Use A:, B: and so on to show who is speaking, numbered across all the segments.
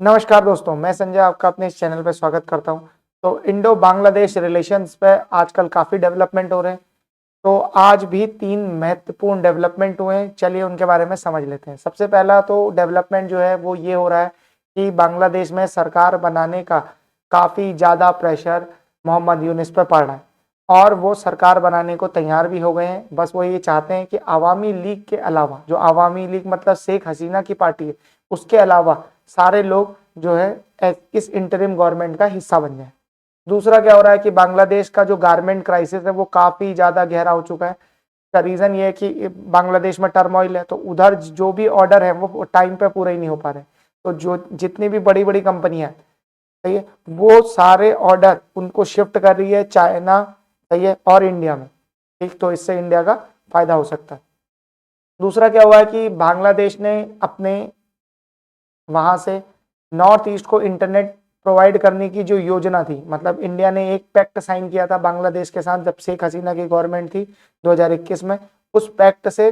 A: नमस्कार दोस्तों, मैं संजय आपका अपने इस चैनल पर स्वागत करता हूं। तो इंडो बांग्लादेश रिलेशंस पे आजकल काफ़ी डेवलपमेंट हो रहे हैं। तो आज भी 3 महत्वपूर्ण डेवलपमेंट हुए हैं, चलिए उनके बारे में समझ लेते हैं। सबसे पहला तो डेवलपमेंट जो है वो ये हो रहा है कि बांग्लादेश में सरकार बनाने का काफ़ी ज़्यादा प्रेशर मोहम्मद यूनिस पे पड़ रहा है और वो सरकार बनाने को तैयार भी हो गए हैं। बस वो ये चाहते हैं कि अवामी लीग के अलावा, जो अवामी लीग मतलब शेख हसीना की पार्टी है, उसके अलावा सारे लोग जो है इस इंटरिम गवर्नमेंट का हिस्सा बन जाए। दूसरा क्या हो रहा है कि बांग्लादेश का जो गारमेंट क्राइसिस है वो काफी ज्यादा गहरा हो चुका है। का रीजन ये है कि बांग्लादेश में टर्मोइल है, तो उधर जो भी ऑर्डर है वो टाइम पे पूरे ही नहीं हो पा रहे। तो जो जितनी भी बड़ी बड़ी कंपनियां, सही है, वो सारे ऑर्डर उनको शिफ्ट कर रही है चाइना, सही है, और इंडिया में। ठीक, तो इससे इंडिया का फायदा हो सकता है। दूसरा क्या हुआ है कि बांग्लादेश ने अपने वहां से नॉर्थ ईस्ट को इंटरनेट प्रोवाइड करने की जो योजना थी, मतलब इंडिया ने एक पैक्ट साइन किया था बांग्लादेश के साथ जब शेख हसीना की गवर्नमेंट थी 2021 में, उस पैक्ट से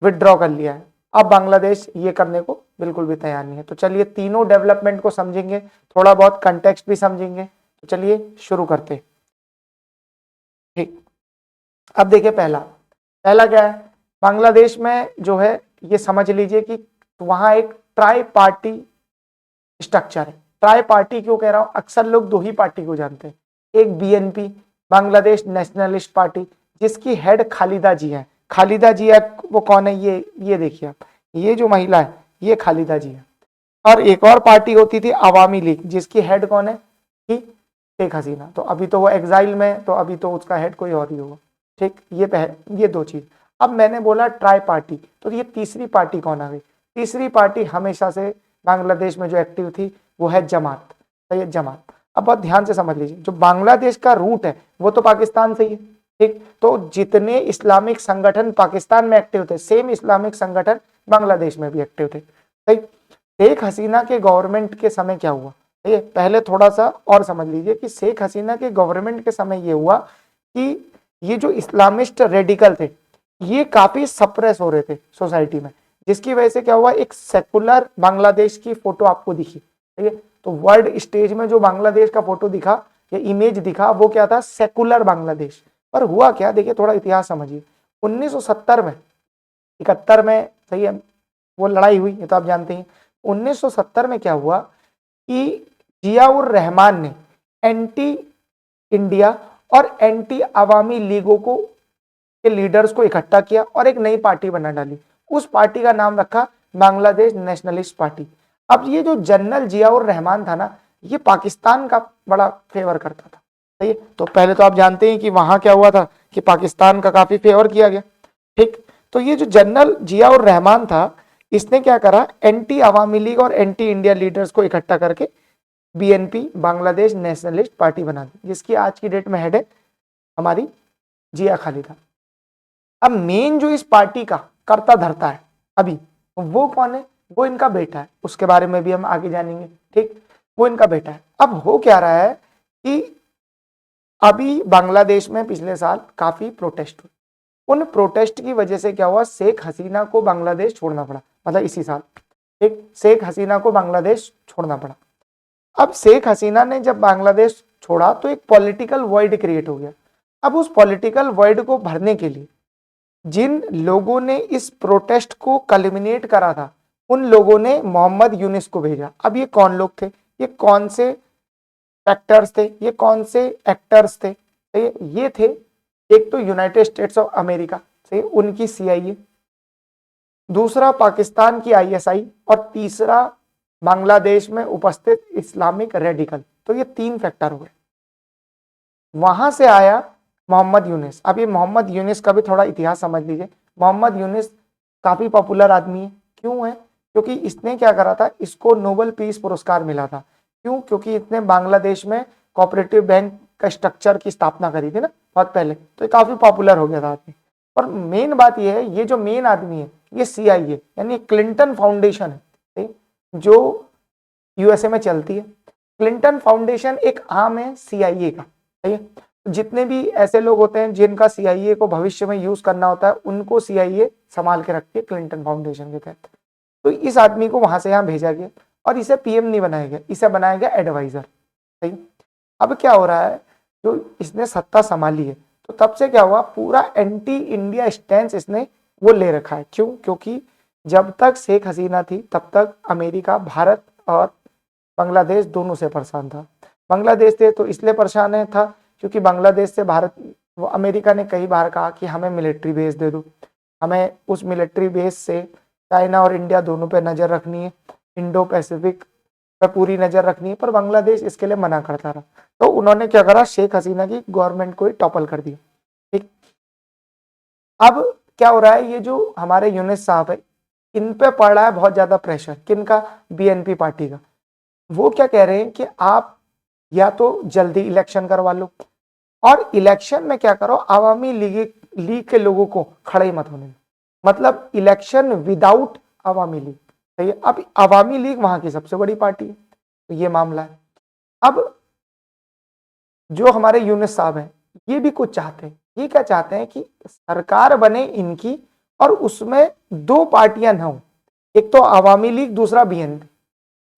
A: विड्रॉ कर लिया है। अब बांग्लादेश ये करने को बिल्कुल भी तैयार नहीं है। तो चलिए तीनों डेवलपमेंट को समझेंगे, थोड़ा बहुत कंटेक्स्ट भी समझेंगे। तो चलिए शुरू करते हैं। ठीक, अब देखिए पहला पहला क्या है। बांग्लादेश में जो है ये समझ लीजिए कि वहां एक ट्राई पार्टी स्ट्रक्चर है। ट्राई पार्टी क्यों कह रहा हूं, अक्सर लोग दो ही पार्टी को जानते हैं, एक बीएनपी बांग्लादेश नेशनलिस्ट पार्टी, जिसकी हेड खालिदा जी है। खालिदा जी है वो कौन है, ये देखिए आप, ये जो महिला है ये खालिदा जी है। और एक और पार्टी होती थी अवामी लीग, जिसकी हेड कौन है कि शेख हसीना। तो अभी तो वो एग्जाइल में, तो अभी तो उसका हेड कोई और ही होगा। ठीक, ये दो चीज। अब मैंने बोला ट्राई पार्टी, तो ये तीसरी पार्टी कौन आ गई। तीसरी पार्टी हमेशा से बांग्लादेश में जो एक्टिव थी वो है जमात। सही है, जमात। अब बहुत ध्यान से समझ लीजिए, जो बांग्लादेश का रूट है वो तो पाकिस्तान से ही है। ठीक, तो जितने इस्लामिक संगठन पाकिस्तान में एक्टिव थे, सेम इस्लामिक संगठन बांग्लादेश में भी एक्टिव थे। सही, शेख हसीना के गवर्नमेंट के समय क्या हुआ, ये पहले थोड़ा सा और समझ लीजिए कि शेख हसीना के गवर्नमेंट के समय ये हुआ कि ये जो इस्लामिस्ट रेडिकल थे ये काफी सप्रेस हो रहे थे सोसाइटी में, जिसकी वजह से क्या हुआ, एक सेकुलर बांग्लादेश की फोटो आपको दिखी। ठीक है, तो वर्ल्ड स्टेज में जो बांग्लादेश का फोटो दिखा या इमेज दिखा वो क्या था, सेकुलर बांग्लादेश। पर हुआ क्या, देखिए थोड़ा इतिहास समझिए। 1970 में, 71 में, सही है, वो लड़ाई हुई, ये तो आप जानते हैं। 1970 में क्या हुआ कि जियाउर रहमान ने एंटी इंडिया और एंटी अवामी लीगों को के लीडर्स को इकट्ठा किया और एक नई पार्टी बना डाली। उस पार्टी का नाम रखा बांग्लादेश नेशनलिस्ट पार्टी। अब ये जो जनरल जियाउर रहमान था ना, ये पाकिस्तान का बड़ा फेवर करता था। सही है, तो पहले तो आप जानते हैं कि वहां क्या हुआ था कि पाकिस्तान का काफी फेवर किया गया। ठीक, तो ये जो जनरल जियाउर रहमान था, इसने क्या करा, एंटी अवामी लीग और एंटी इंडिया लीडर्स को इकट्ठा करके बीएनपी बांग्लादेश नेशनलिस्ट पार्टी बना दी, जिसकी आज की डेट में हेड है हमारी जिया खालिदा। अब मेन जो इस पार्टी का करता धरता है अभी, वो कौन है, वो इनका बेटा है। उसके बारे में भी हम आगे जानेंगे। ठीक, वो इनका बेटा है। अब हो क्या रहा है कि अभी बांग्लादेश में पिछले साल काफी प्रोटेस्ट हुए। उन प्रोटेस्ट की वजह से क्या हुआ, शेख हसीना को बांग्लादेश छोड़ना पड़ा, मतलब इसी साल। ठीक, शेख हसीना को बांग्लादेश छोड़ना पड़ा। अब शेख हसीना ने जब बांग्लादेश छोड़ा तो एक पॉलिटिकल वॉइड क्रिएट हो गया। अब उस पॉलिटिकल वॉइड को भरने के लिए जिन लोगों ने इस प्रोटेस्ट को कल्मिनेट करा था, उन लोगों ने मोहम्मद यूनिस को भेजा। अब ये कौन लोग थे, ये कौन से फैक्टर्स थे, ये कौन से एक्टर्स थे, ये थे एक तो यूनाइटेड स्टेट्स ऑफ अमेरिका से उनकी सीआईए, दूसरा पाकिस्तान की आईएसआई, और तीसरा बांग्लादेश में उपस्थित इस्लामिक रेडिकल। तो ये 3 फैक्टर हुए। वहां से आया मोहम्मद यूनिस। अब ये मोहम्मद यूनिस का भी थोड़ा इतिहास समझ लीजिए। मोहम्मद यूनिस काफी पॉपुलर आदमी है। क्यों है, क्योंकि इसने क्या करा था, इसको नोबेल पीस पुरस्कार मिला था। क्यों, क्योंकि इसने बांग्लादेश में कोऑपरेटिव बैंक का स्ट्रक्चर की स्थापना करी थी ना बहुत पहले, तो ये काफी पॉपुलर हो गया था आदमी। और मेन बात यह है, ये जो मेन आदमी है ये सीआईए यानी क्लिंटन फाउंडेशन है जो यूएसए में चलती है। क्लिंटन फाउंडेशन एक आर्म है सीआईए का। सही है, जितने भी ऐसे लोग होते हैं जिनका सीआईए को भविष्य में यूज करना होता है, उनको सीआईए संभाल के रखती है क्लिंटन फाउंडेशन के तहत। तो इस आदमी को वहां से यहाँ भेजा गया और इसे पीएम नहीं बनाया गया, इसे बनाया गया एडवाइजर। सही। अब क्या हो रहा है, जो इसने सत्ता संभाली है तो तब से क्या हुआ, पूरा एंटी इंडिया स्टैंड इसने वो ले रखा है। क्यों? क्योंकि जब तक शेख हसीना थी तब तक अमेरिका, भारत और बांग्लादेश दोनों से परेशान था। बांग्लादेश से तो इसलिए परेशान है था क्योंकि बांग्लादेश से भारत, वो अमेरिका ने कई बार कहा कि हमें मिलिट्री बेस दे दो, हमें उस मिलिट्री बेस से चाइना और इंडिया दोनों पे नजर रखनी है, इंडो पैसिफिक पे पूरी नजर रखनी है, पर बांग्लादेश इसके लिए मना करता रहा। तो उन्होंने क्या करा, शेख हसीना की गवर्नमेंट को ही टॉपल कर दिया। ठीक। अब क्या हो रहा है, ये जो हमारे यूनिस साहब है इन पे पड़ रहा है बहुत ज्यादा प्रेशर, किनका, बीएनपी पार्टी का। वो क्या कह रहे हैं कि आप या तो जल्दी इलेक्शन करवा लो, और इलेक्शन में क्या करो, आवामी लीग के लोगों को खड़े ही मत होने दो। मतलब इलेक्शन विदाउट आवामी लीग। सही है। अब आवामी लीग वहां की सबसे बड़ी पार्टी है, तो ये मामला है। अब जो हमारे यूनिस साहब हैं ये भी कुछ चाहते हैं। ये क्या चाहते हैं कि सरकार बने इनकी और उसमें दो पार्टियां न हो, एक तो आवामी लीग, दूसरा बीएनपी।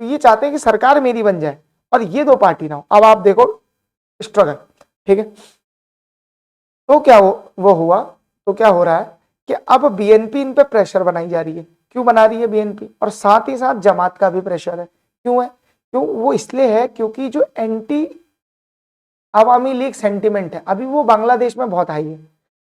A: तो ये चाहते हैं कि सरकार मेरी बन जाए और ये दो पार्टी ना हो। अब आप देखो स्ट्रगल। ठीक है। तो क्या वो हुआ, तो क्या हो रहा है कि अब बीएनपी इन पे प्रेशर बनाई जा रही है। क्यों बना रही है बीएनपी? और साथ ही साथ जमात का भी प्रेशर है। क्यों है? क्यों? वो इसलिए है क्योंकि जो एंटी आवामी लीग सेंटिमेंट है अभी वो बांग्लादेश में बहुत हाई है।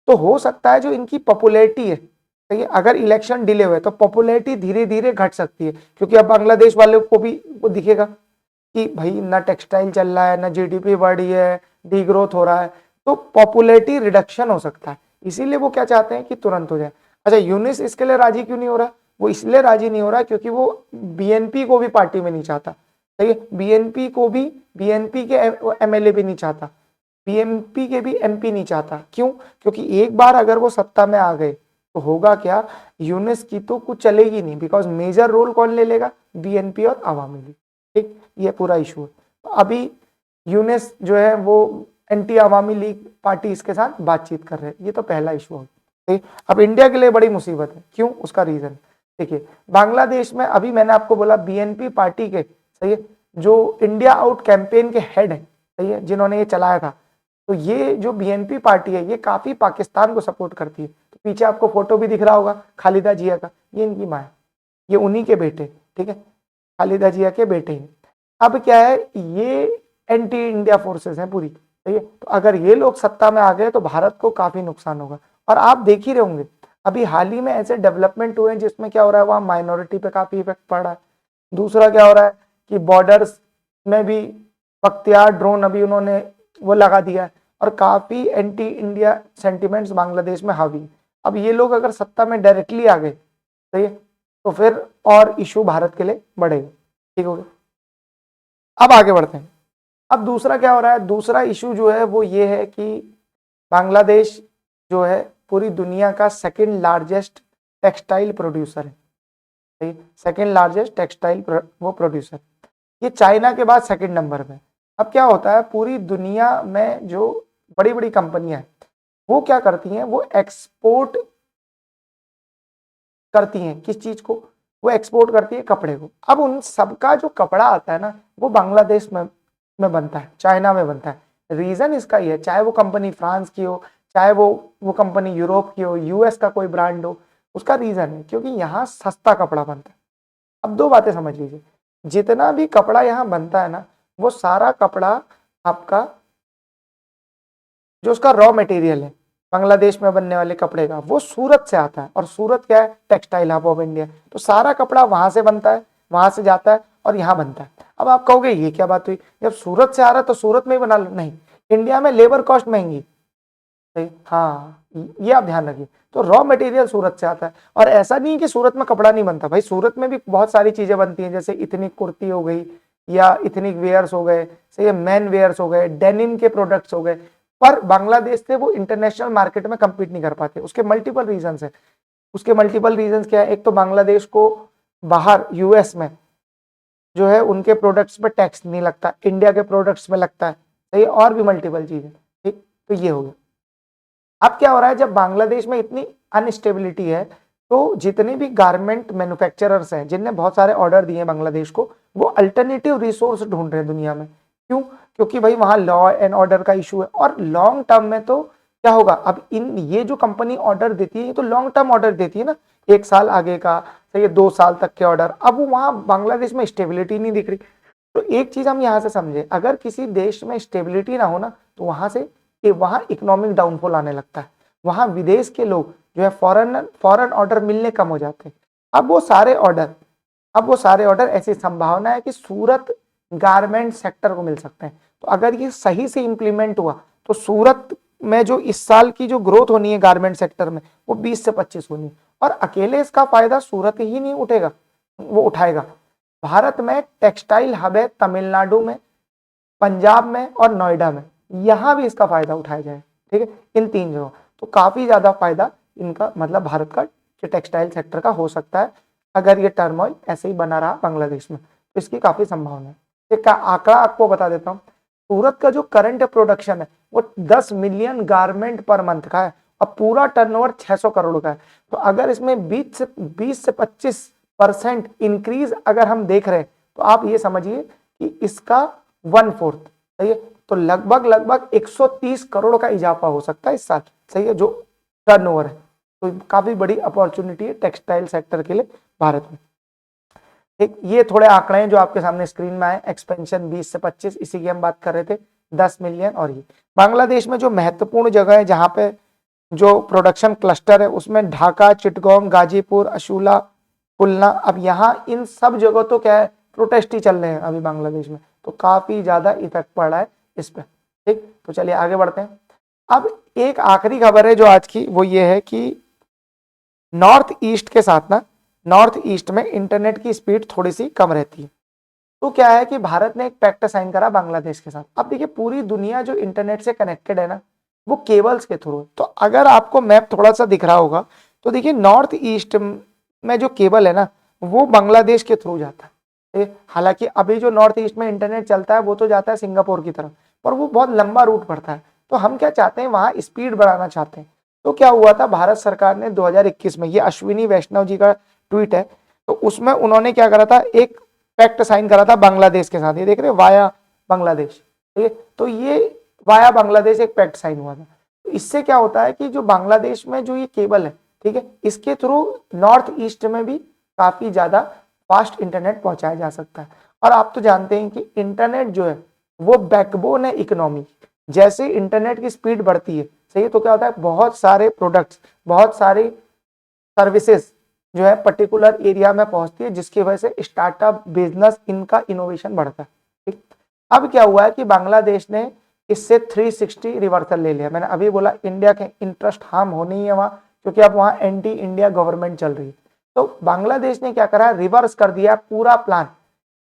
A: तो हो सकता है जो इनकी पॉपुलैरिटी है, ठीक है, अगर इलेक्शन डिले हुए तो पॉपुलैरिटी धीरे धीरे घट सकती है, क्योंकि अब बांग्लादेश वालों को भी वो दिखेगा कि भाई ना टेक्सटाइल चल रहा है, ना जीडीपी बढ़ रही है, डी ग्रोथ हो रहा है, तो पॉपुलैरिटी रिडक्शन हो सकता है। इसीलिए वो क्या चाहते हैं कि तुरंत हो जाए। अच्छा, यूनिस इसके लिए राजी क्यों नहीं हो रहा? वो इसलिए राजी नहीं हो रहा क्योंकि वो बीएनपी को भी पार्टी में नहीं चाहता। सही है। बीएनपी को भी, बीएनपी के एमएलए भी नहीं चाहता, बीएनपी के भी एमपी नहीं चाहता। क्यों? क्योंकि एक बार अगर वो सत्ता में आ गए तो होगा क्या, यूनिस की तो कुछ चलेगी नहीं, बिकॉज मेजर रोल कौन ले लेगा, बीएनपी और आवामी लीग। ठीक, ये पूरा इशू है। तो अभी यूनिस जो है वो एंटी आवामी लीग पार्टी इसके साथ बातचीत कर रहे हैं। ये तो पहला इशू है। ठीक। अब इंडिया के लिए बड़ी मुसीबत है। क्यों? उसका रीजन देखिए, बांग्लादेश में अभी मैंने आपको बोला बीएनपी पार्टी के, सही है, जो इंडिया आउट कैंपेन के हेड है, सही है, जिन्होंने ये चलाया था, तो ये जो बीएनपी पार्टी है ये काफी पाकिस्तान को सपोर्ट करती है। तो पीछे आपको फोटो भी दिख रहा होगा खालिदा जिया का, ये इनकी माँ है, ये उन्हीं के बेटे, ठीक है, खालिदा जिया के बेटे हैं। अब क्या है, ये एंटी इंडिया फोर्सेस हैं पूरी, सही है। तो अगर ये लोग सत्ता में आ गए तो भारत को काफी नुकसान होगा। और आप देख ही रहे होंगे अभी हाल ही में ऐसे डेवलपमेंट हुए हैं जिसमें क्या हो रहा है, वहां माइनॉरिटी पे काफी इफेक्ट पड़ रहा है। दूसरा क्या हो रहा है कि बॉर्डर्स में भी बख्तियार ड्रोन अभी उन्होंने वो लगा दिया है, और काफी एंटी इंडिया सेंटिमेंट्स बांग्लादेश में हावी। अब ये लोग अगर सत्ता में डायरेक्टली आ गए, सही है, तो फिर और इशू भारत के लिए बढ़ेगा। ठीक हो गया। अब आगे बढ़ते हैं। अब दूसरा क्या हो रहा है, दूसरा इशू जो है वो ये है कि बांग्लादेश जो है पूरी दुनिया का सेकंड लार्जेस्ट टेक्सटाइल प्रोड्यूसर है, सही, सेकंड लार्जेस्ट टेक्सटाइल वो प्रोड्यूसर, ये चाइना के बाद सेकंड नंबर पे। अब क्या होता है, पूरी दुनिया में जो बड़ी बड़ी कंपनियां हैं वो क्या करती हैं, वो एक्सपोर्ट करती हैं किस चीज को, वो एक्सपोर्ट करती है कपड़े को। अब उन सबका जो कपड़ा आता है ना वो बांग्लादेश में बनता है, चाइना में बनता है। रीजन इसका ही है, चाहे वो कंपनी फ्रांस की हो, चाहे वो कंपनी यूरोप की हो, यूएस का कोई ब्रांड हो, उसका रीजन है क्योंकि यहाँ सस्ता कपड़ा बनता है। अब दो बातें समझ लीजिए, जितना भी कपड़ा यहाँ बनता है ना वो सारा कपड़ा आपका जो उसका रॉ मटेरियल है बांग्लादेश में बनने वाले कपड़े का वो सूरत से आता है, और सूरत क्या है, टेक्सटाइल हब ऑफ इंडिया। तो सारा कपड़ा वहां से बनता है, वहां से जाता है और यहाँ बनता है। अब आप कहोगे ये क्या बात हुई, जब सूरत से आ रहा है तो सूरत में ही बना लो। नहीं, इंडिया में लेबर कॉस्ट महंगी, हाँ ये आप ध्यान रखिए। तो रॉ मटेरियल सूरत से आता है, और ऐसा नहीं कि सूरत में कपड़ा नहीं बनता, भाई सूरत में भी बहुत सारी चीजें बनती हैं, जैसे इथनिक कुर्ती हो गई या इथनिक वेयर्स हो गए, सही, मैन वेयर्स हो गए, डेनिम के प्रोडक्ट्स हो गए। पर बांग्लादेश से वो इंटरनेशनल मार्केट में compete नहीं कर पाते। उसके मल्टीपल रीजंस है। उसके मल्टीपल रीजंस क्या है, एक तो बांग्लादेश को बाहर यूएस में जो है उनके प्रोडक्ट्स पे टैक्स नहीं लगता, इंडिया के प्रोडक्ट्स में लगता है, सही, और भी मल्टीपल चीजें। ठीक, तो ये हो गया। अब क्या हो रहा है, जब बांग्लादेश में इतनी अनस्टेबिलिटी है तो जितने भी गारमेंट मैन्युफैक्चरर्स हैं जिनने बहुत सारे ऑर्डर दिए बांग्लादेश को, वो अल्टरनेटिव रिसोर्स ढूंढ रहे हैं दुनिया में। क्यों? क्योंकि भाई वहां लॉ एंड ऑर्डर का इशू है, और लॉन्ग टर्म में तो क्या होगा, अब इन ये जो कंपनी ऑर्डर देती है ये तो लॉन्ग टर्म ऑर्डर देती है ना, 1 साल आगे का, सही है, 2 साल तक के ऑर्डर। अब वहां बांग्लादेश में स्टेबिलिटी नहीं दिख रही। तो एक चीज हम यहाँ से समझे, अगर किसी देश में स्टेबिलिटी ना हो ना, तो वहां से वहां इकोनॉमिक डाउनफॉल आने लगता है, वहां विदेश के लोग जो है फॉरेन ऑर्डर मिलने कम हो जाते हैं। अब वो सारे ऑर्डर अब वो सारे ऑर्डर ऐसी संभावना है कि सूरत गारमेंट सेक्टर को मिल सकते हैं। तो अगर ये सही से इंप्लीमेंट हुआ तो सूरत में जो इस साल की जो ग्रोथ होनी है गारमेंट सेक्टर में, वो 20 से 25 होनी है। और अकेले इसका फायदा सूरत ही नहीं उठेगा, वो उठाएगा। भारत में टेक्सटाइल हब है तमिलनाडु में, पंजाब में और नोएडा में, यहां भी इसका फायदा उठाया जाए। ठीक है, इन 3 जगहों तो काफी ज्यादा फायदा इनका मतलब भारत का टेक्सटाइल सेक्टर का हो सकता है, अगर ये टर्मोइल ऐसे ही बना रहा बांग्लादेश में, तो इसकी काफी संभावना है। एक का आंकड़ा आपको बता देता हूँ, सूरत का जो करंट प्रोडक्शन है वो 10 मिलियन गारमेंट पर मंथ का है, और पूरा टर्नओवर 600 करोड़ का है। तो अगर इसमें 20 से 25% इंक्रीज अगर हम देख रहे हैं, तो आप ये समझिए कि इसका 1/4, सही है, तो लगभग 130 करोड़ का इजाफा हो सकता है इस साल, सही है, जो टर्नओवर है। तो काफी बड़ी अपॉर्चुनिटी है टेक्सटाइल सेक्टर के लिए भारत में। ठीक, ये थोड़े आंकड़े हैं जो आपके सामने स्क्रीन में आए। एक्सपेंशन 20 से 25, इसी की हम बात कर रहे थे, 10 मिलियन। और ये बांग्लादेश में जो महत्वपूर्ण जगह है जहां पे जो प्रोडक्शन क्लस्टर है, उसमें ढाका, चिटगांव, गाजीपुर, अशूला, खुलना। अब यहाँ इन सब जगह तो क्या है, प्रोटेस्ट ही चल रहे हैं अभी बांग्लादेश में, तो काफी ज्यादा इफेक्ट पड़ रहा है इस पे। ठीक, तो चलिए आगे बढ़ते हैं। अब एक आखिरी खबर है जो आज की, वो ये है कि नॉर्थ ईस्ट के साथ ना, नॉर्थ ईस्ट में इंटरनेट की स्पीड थोड़ी सी कम रहती है। तो क्या है कि भारत ने एक पैक्ट साइन करा बांग्लादेश के साथ। अब देखिए पूरी दुनिया जो इंटरनेट से कनेक्टेड है ना, वो केबल्स के थ्रू है। तो अगर आपको मैप थोड़ा सा दिख रहा होगा, तो देखिए नॉर्थ ईस्ट में जो केबल है ना, वो बांग्लादेश के थ्रू जाता है। हालांकि अभी जो नॉर्थ ईस्ट में इंटरनेट चलता है वो तो जाता है सिंगापुर की तरफ, पर वो बहुत लंबा रूट पड़ता है। तो हम क्या चाहते हैं, वहां स्पीड बढ़ाना चाहते हैं। तो क्या हुआ था, भारत सरकार ने 2021 में, ये अश्विनी वैष्णव जी का ट्वीट है, तो उसमें उन्होंने क्या करा था, एक पैक्ट साइन करा था बांग्लादेश के साथ। ये देख रहे हैं, वाया बांग्लादेश। ठीक है, तो ये वाया बांग्लादेश एक पैक्ट साइन हुआ था। तो इससे क्या होता है कि जो बांग्लादेश में जो ये केबल है, ठीक है, इसके थ्रू नॉर्थ ईस्ट में भी काफी ज्यादा फास्ट इंटरनेट पहुंचाया जा सकता है। और आप तो जानते हैं कि इंटरनेट जो है वो बैकबोन है इकोनॉमी। जैसे इंटरनेट की स्पीड बढ़ती है, सही है, तो क्या होता है, बहुत सारे प्रोडक्ट्स, बहुत सारी सर्विसेज जो है पर्टिकुलर एरिया में पहुंचती है, जिसकी वजह से स्टार्टअप, बिजनेस, इनका इनोवेशन बढ़ता है। ठीक, अब क्या हुआ है कि बांग्लादेश ने इससे 360 रिवर्सल ले लिया। मैंने अभी बोला इंडिया के इंटरेस्ट हार्म होनी है वहां, क्योंकि अब वहां एंटी इंडिया गवर्नमेंट चल रही है। तो बांग्लादेश ने क्या करा, रिवर्स कर दिया पूरा प्लान।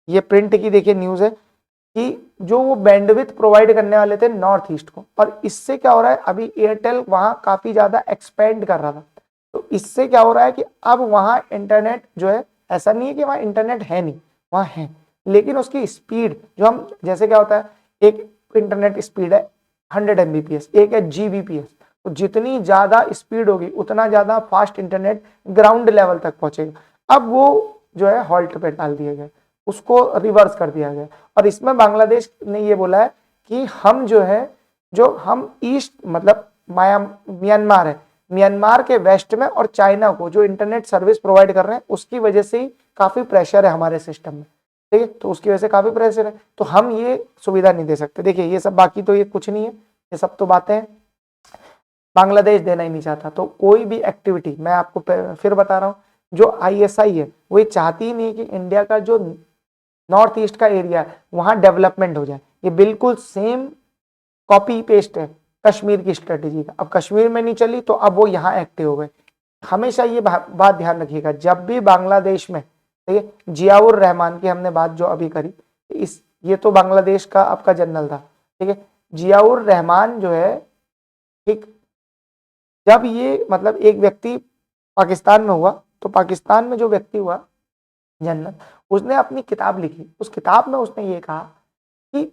A: ये प्रिंट की देखिए न्यूज है कि जो वो बैंडविड्थ प्रोवाइड करने वाले थे नॉर्थ ईस्ट को, और इससे क्या हो रहा है, अभी एयरटेल वहां काफी ज्यादा एक्सपेंड कर रहा था। तो इससे क्या हो रहा है कि अब वहां इंटरनेट जो है, ऐसा नहीं है कि वहां इंटरनेट है नहीं, वहां है, लेकिन उसकी स्पीड जो हम, जैसे क्या होता है, एक इंटरनेट स्पीड है 100 Mbps, एक है GBps। तो जितनी ज्यादा स्पीड होगी उतना ज्यादा फास्ट इंटरनेट ग्राउंड लेवल तक पहुंचेगा। अब वो जो है हॉल्ट पे डाल दिया गया, उसको रिवर्स कर दिया गया। और इसमें बांग्लादेश ने ये बोला है कि हम जो है, जो हम ईस्ट मतलब म्यांमार है, म्यांमार के वेस्ट में और चाइना को जो इंटरनेट सर्विस प्रोवाइड कर रहे हैं, उसकी वजह से ही काफी प्रेशर है हमारे सिस्टम में। ठीक है, तो उसकी वजह से काफी प्रेशर है, तो हम ये सुविधा नहीं दे सकते। देखिए ये सब, बाकी तो ये कुछ नहीं है, ये सब तो बातें हैं, बांग्लादेश देना ही नहीं चाहता। तो कोई भी एक्टिविटी, मैं आपको फिर बता रहा हूँ, जो ISI है वो ये चाहती ही नहीं कि इंडिया का जो नॉर्थ ईस्ट का एरिया है वहां डेवलपमेंट हो जाए। ये बिल्कुल सेम कॉपी पेस्ट है कश्मीर की स्ट्रेटेजी का। अब कश्मीर में नहीं चली तो अब वो यहाँ एक्टिव हो गए। हमेशा ये बात ध्यान रखिएगा, जब भी बांग्लादेश में, ठीक है, जियाउर रहमान की हमने बात जो अभी करी, इस ये तो बांग्लादेश का आपका जनरल था, ठीक है, जियाउर रहमान जो है, ठीक, जब ये मतलब एक व्यक्ति पाकिस्तान में हुआ, तो पाकिस्तान में जो व्यक्ति हुआ जनरल, उसने अपनी किताब लिखी। उस किताब में उसने ये कहा कि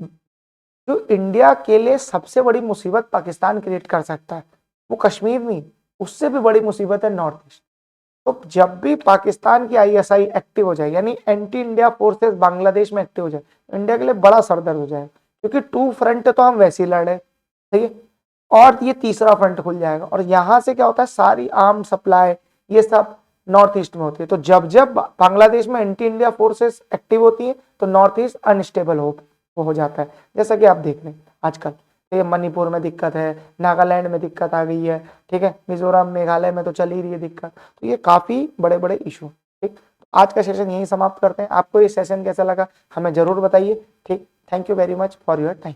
A: जो इंडिया के लिए सबसे बड़ी मुसीबत पाकिस्तान क्रिएट कर सकता है वो कश्मीर नहीं, उससे भी बड़ी मुसीबत है नॉर्थ ईस्ट। तो जब भी पाकिस्तान की आईएसआई एक्टिव हो जाए, यानी एंटी इंडिया फोर्सेस बांग्लादेश में एक्टिव हो जाए, इंडिया के लिए बड़ा सरदर्द हो जाएगा, क्योंकि टू फ्रंट तो हम वैसे ही लड़े, ठीक है, और ये तीसरा फ्रंट खुल जाएगा। और यहाँ से क्या होता है, सारी आर्म सप्लाई ये सब नॉर्थ ईस्ट में होती है। तो जब जब बांग्लादेश में एंटी इंडिया फोर्सेस एक्टिव होती है तो नॉर्थ ईस्ट अनस्टेबल हो जाता है, जैसा कि आप देख रहे हैं आजकल। तो ये मणिपुर में दिक्कत है, नागालैंड में दिक्कत आ गई है, ठीक है, मिजोरम मेघालय में तो चल ही रही है दिक्कत। तो ये काफी बड़े बड़े इशू, ठीक। आज का सेशन यही समाप्त करते हैं। आपको ये सेशन कैसा लगा हमें जरूर बताइए, ठीक। Thank you very much for your time.